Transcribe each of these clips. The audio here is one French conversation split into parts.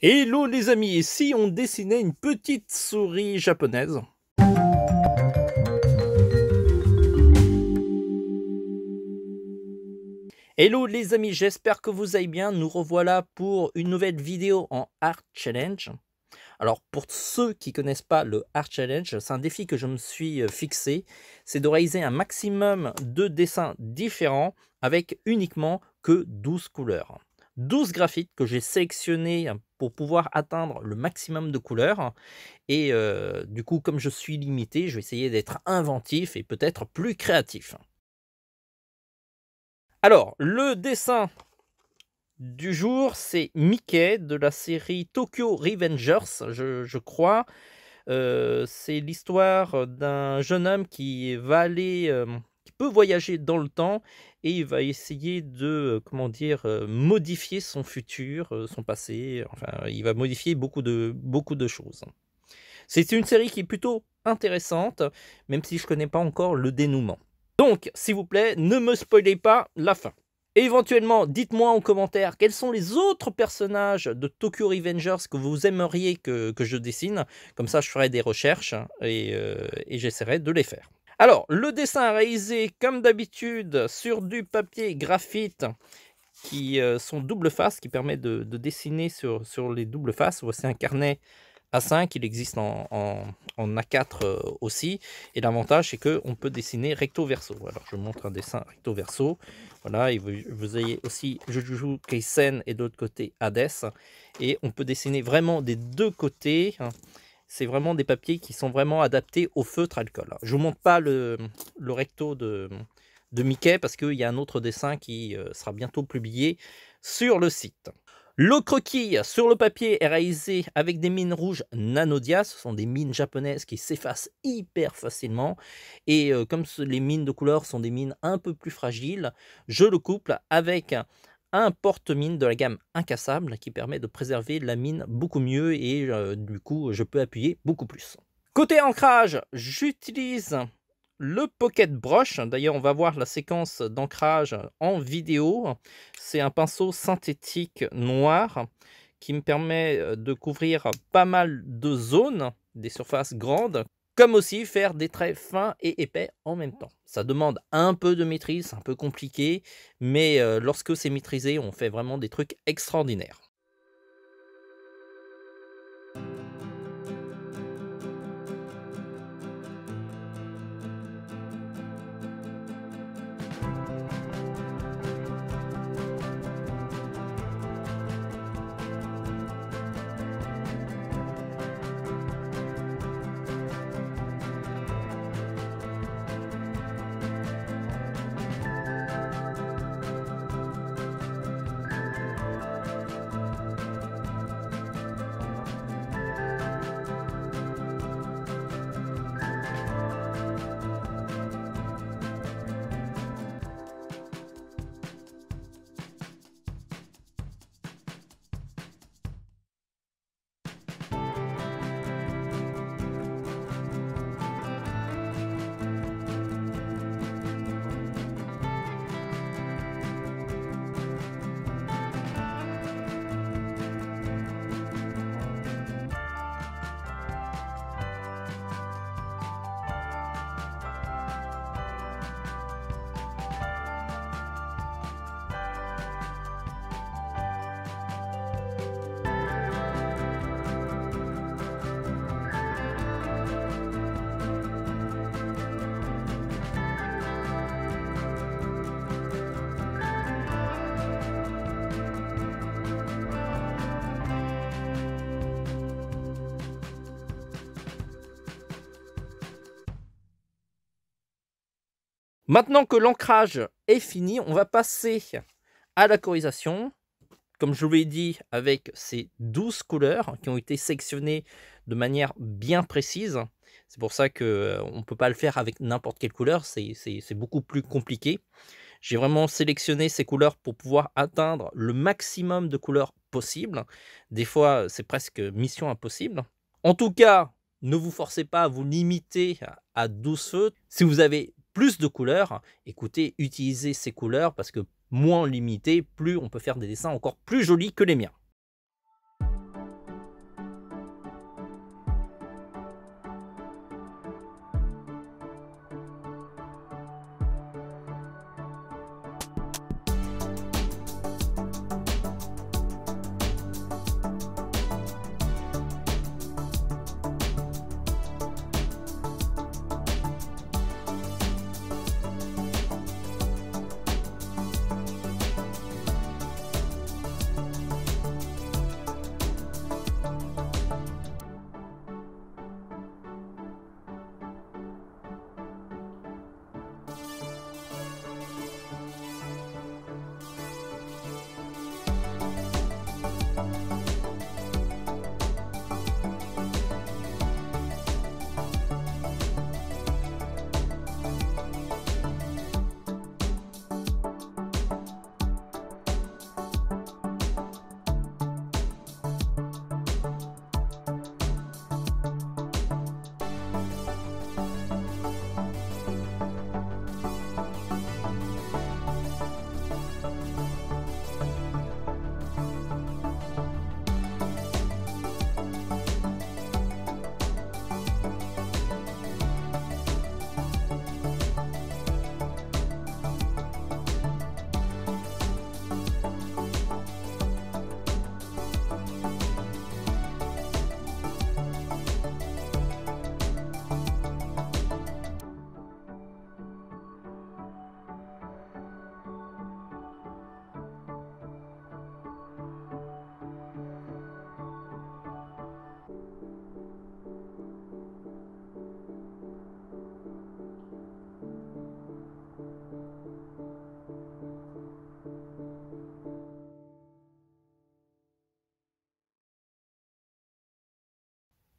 Hello les amis, et si on dessinait une petite souris japonaise? Hello les amis, j'espère que vous allez bien. Nous revoilà pour une nouvelle vidéo en Art Challenge. Alors pour ceux qui connaissent pas le Art Challenge, c'est un défi que je me suis fixé. C'est de réaliser un maximum de dessins différents avec uniquement que 12 couleurs. 12 graphites que j'ai sélectionnés pour pouvoir atteindre le maximum de couleurs. Et du coup, comme je suis limité, je vais essayer d'être inventif et peut-être plus créatif. Alors, le dessin du jour, c'est Mickey de la série Tokyo Revengers, je crois. C'est l'histoire d'un jeune homme qui va aller, qui peut voyager dans le temps et il va essayer de, comment dire, modifier son futur, son passé. Enfin, il va modifier beaucoup de choses. C'est une série qui est plutôt intéressante, même si je connais pas encore le dénouement. Donc, s'il vous plaît, ne me spoilez pas la fin. Éventuellement, dites-moi en commentaire quels sont les autres personnages de Tokyo Revengers que vous aimeriez que je dessine. Comme ça, je ferai des recherches et j'essaierai de les faire. Alors, le dessin réalisé comme d'habitude sur du papier graphite qui sont double face, qui permet de dessiner sur les doubles faces. Voici un carnet A5, il existe en A4 aussi. Et l'avantage, c'est qu'on peut dessiner recto verso. Alors, je montre un dessin recto verso. Voilà, et vous avez aussi Jujutsu Kaisen et de l'autre côté Hades. Et on peut dessiner vraiment des deux côtés. C'est vraiment des papiers qui sont vraiment adaptés au feutre alcool. Je ne vous montre pas le recto de Mickey parce qu'il y a un autre dessin qui sera bientôt publié sur le site. Le croquis sur le papier est réalisé avec des mines rouges Nanodia. Ce sont des mines japonaises qui s'effacent hyper facilement. Et comme les mines de couleur sont des mines un peu plus fragiles, je le couple avec un porte-mine de la gamme incassable qui permet de préserver la mine beaucoup mieux et du coup je peux appuyer beaucoup plus. Côté ancrage, j'utilise le Pocket Brush. D'ailleurs, on va voir la séquence d'ancrage en vidéo. C'est un pinceau synthétique noir qui me permet de couvrir pas mal de zones, des surfaces grandes, comme aussi faire des traits fins et épais en même temps. Ça demande un peu de maîtrise, c'est un peu compliqué, mais lorsque c'est maîtrisé, on fait vraiment des trucs extraordinaires. Maintenant que l'ancrage est fini, on va passer à la colorisation. Comme je vous l'ai dit, avec ces 12 couleurs qui ont été sélectionnées de manière bien précise. C'est pour ça qu'on ne peut pas le faire avec n'importe quelle couleur, c'est beaucoup plus compliqué. J'ai vraiment sélectionné ces couleurs pour pouvoir atteindre le maximum de couleurs possible. Des fois, c'est presque mission impossible. En tout cas, ne vous forcez pas à vous limiter à 12 feutres. Si vous avez plus de couleurs, écoutez, utilisez ces couleurs parce que moins limité, plus on peut faire des dessins encore plus jolis que les miens.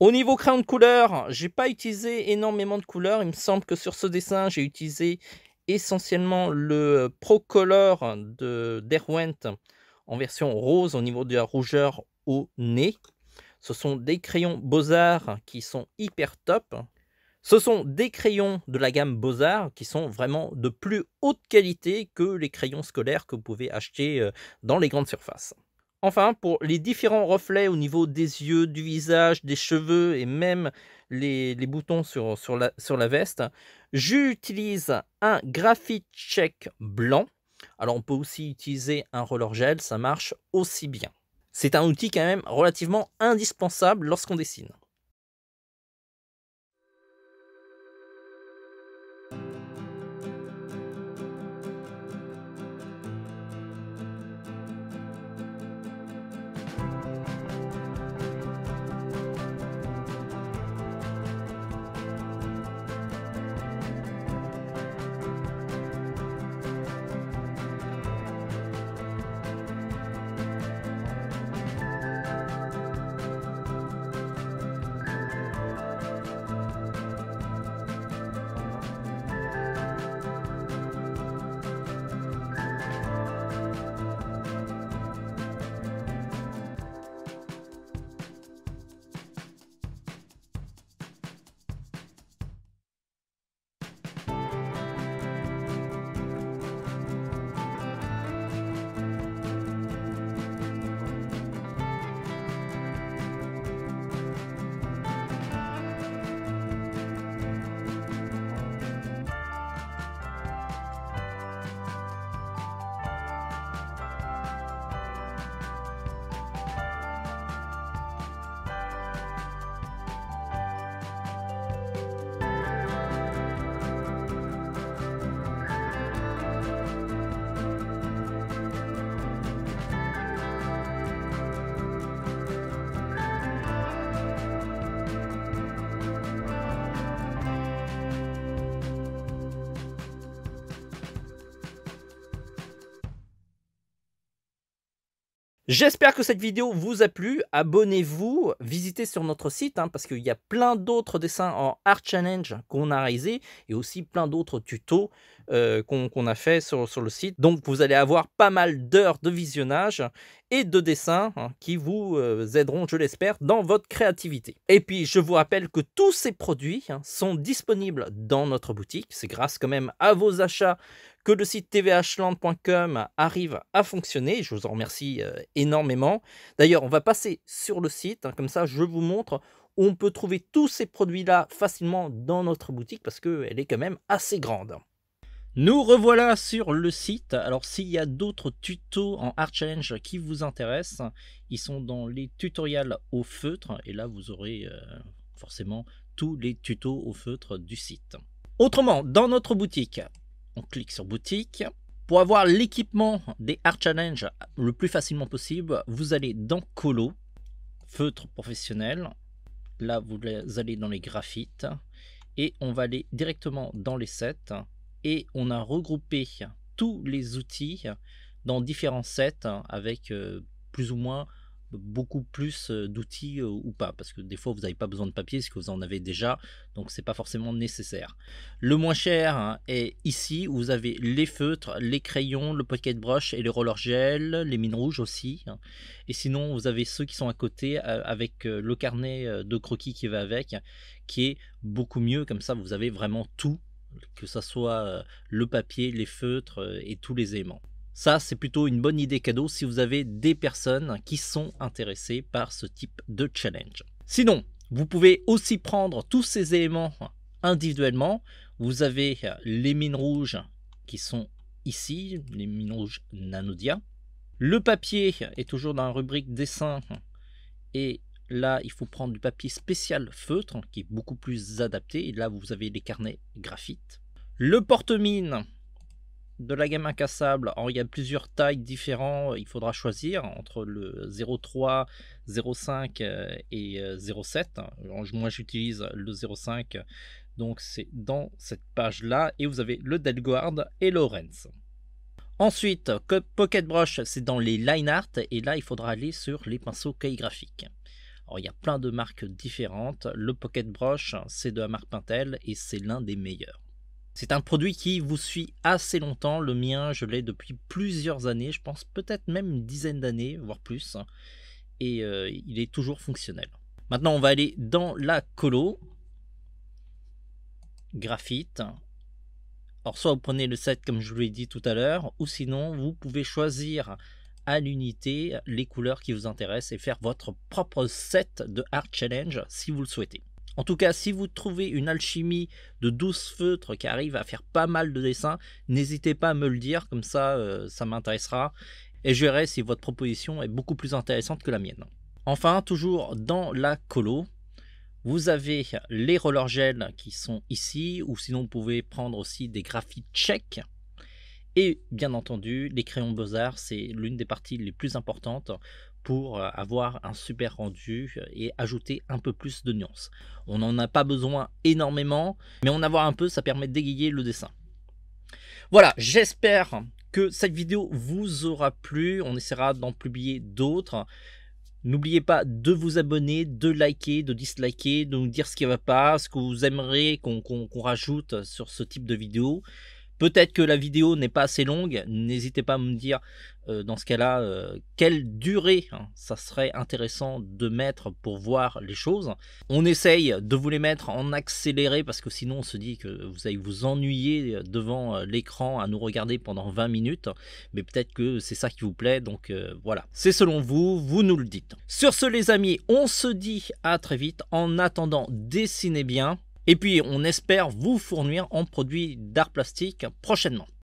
Au niveau crayon de couleur, j'ai pas utilisé énormément de couleurs. Il me semble que sur ce dessin, j'ai utilisé essentiellement le Procolor de Derwent en version rose au niveau de la rougeur au nez. Ce sont des crayons Beaux-Arts qui sont hyper top. Ce sont des crayons de la gamme Beaux-Arts qui sont vraiment de plus haute qualité que les crayons scolaires que vous pouvez acheter dans les grandes surfaces. Enfin, pour les différents reflets au niveau des yeux, du visage, des cheveux et même les boutons sur la veste, j'utilise un graphite check blanc. Alors on peut aussi utiliser un roller gel, ça marche aussi bien. C'est un outil quand même relativement indispensable lorsqu'on dessine. J'espère que cette vidéo vous a plu. Abonnez-vous, visitez sur notre site parce qu'il y a plein d'autres dessins en Art Challenge qu'on a réalisé et aussi plein d'autres tutos qu'on a fait sur le site. Donc vous allez avoir pas mal d'heures de visionnage et de dessins qui vous aideront, je l'espère, dans votre créativité. Et puis je vous rappelle que tous ces produits sont disponibles dans notre boutique. C'est grâce quand même à vos achats que le site tvhland.com arrive à fonctionner. Je vous en remercie énormément. D'ailleurs, on va passer sur le site, comme ça je vous montre où on peut trouver tous ces produits-là facilement dans notre boutique parce qu'elle est quand même assez grande. Nous revoilà sur le site. Alors s'il y a d'autres tutos en Art Challenge qui vous intéressent, ils sont dans les tutoriels au feutre et là vous aurez forcément tous les tutos au feutre du site. Autrement, dans notre boutique, on clique sur boutique. Pour avoir l'équipement des Art Challenge le plus facilement possible, vous allez dans Colo, feutre professionnel. Là, vous allez dans les graphites et on va aller directement dans les sets. Et on a regroupé tous les outils dans différents sets avec plus ou moins beaucoup plus d'outils ou pas, parce que des fois vous n'avez pas besoin de papier parce que vous en avez déjà, donc c'est pas forcément nécessaire. Le moins cher est ici où vous avez les feutres, les crayons, le pocket brush et les roller gel, les mines rouges aussi, et sinon vous avez ceux qui sont à côté avec le carnet de croquis qui va avec, qui est beaucoup mieux. Comme ça vous avez vraiment tout, que ça soit le papier, les feutres et tous les éléments. Ça, c'est plutôt une bonne idée cadeau si vous avez des personnes qui sont intéressées par ce type de challenge. Sinon, vous pouvez aussi prendre tous ces éléments individuellement. Vous avez les mines rouges qui sont ici, les mines rouges Nanodia. Le papier est toujours dans la rubrique dessin et là, il faut prendre du papier spécial feutre qui est beaucoup plus adapté. Et là, vous avez les carnets graphite. Le porte-mine de la gamme incassable, alors il y a plusieurs tailles différentes, il faudra choisir entre le 0,3, 0,5 et 0,7. Moi j'utilise le 0,5, donc c'est dans cette page là, et vous avez le Delguard et Lawrence. Ensuite, Pocket Brush, c'est dans les line art, et là il faudra aller sur les pinceaux calligraphiques. Alors, il y a plein de marques différentes. Le Pocket Brush, c'est de la marque Pentel et c'est l'un des meilleurs. C'est un produit qui vous suit assez longtemps. Le mien, je l'ai depuis plusieurs années. Je pense peut-être même une dizaine d'années, voire plus. Et il est toujours fonctionnel. Maintenant, on va aller dans la colo. Graphite. Alors, soit vous prenez le set comme je vous l'ai dit tout à l'heure, ou sinon, vous pouvez choisir à l'unité les couleurs qui vous intéressent et faire votre propre set de Art Challenge si vous le souhaitez. En tout cas, si vous trouvez une alchimie de 12 feutres qui arrive à faire pas mal de dessins, n'hésitez pas à me le dire, comme ça, ça m'intéressera. Et je verrai si votre proposition est beaucoup plus intéressante que la mienne. Enfin, toujours dans la colo, vous avez les rollers gel qui sont ici, ou sinon vous pouvez prendre aussi des graphites tchèques. Et bien entendu, les crayons Beaux-Arts, c'est l'une des parties les plus importantes pour avoir un super rendu et ajouter un peu plus de nuances. On n'en a pas besoin énormément, mais en avoir un peu, ça permet d'égayer le dessin. Voilà, j'espère que cette vidéo vous aura plu. On essaiera d'en publier d'autres. N'oubliez pas de vous abonner, de liker, de disliker, de nous dire ce qui ne va pas, ce que vous aimeriez qu'on rajoute sur ce type de vidéo. Peut-être que la vidéo n'est pas assez longue, n'hésitez pas à me dire dans ce cas-là quelle durée ça serait intéressant de mettre pour voir les choses. On essaye de vous les mettre en accéléré parce que sinon on se dit que vous allez vous ennuyer devant l'écran à nous regarder pendant 20 minutes. Mais peut-être que c'est ça qui vous plaît, donc voilà. C'est selon vous, vous nous le dites. Sur ce les amis, on se dit à très vite. En attendant, dessinez bien. Et puis, on espère vous fournir en produits d'art plastique prochainement.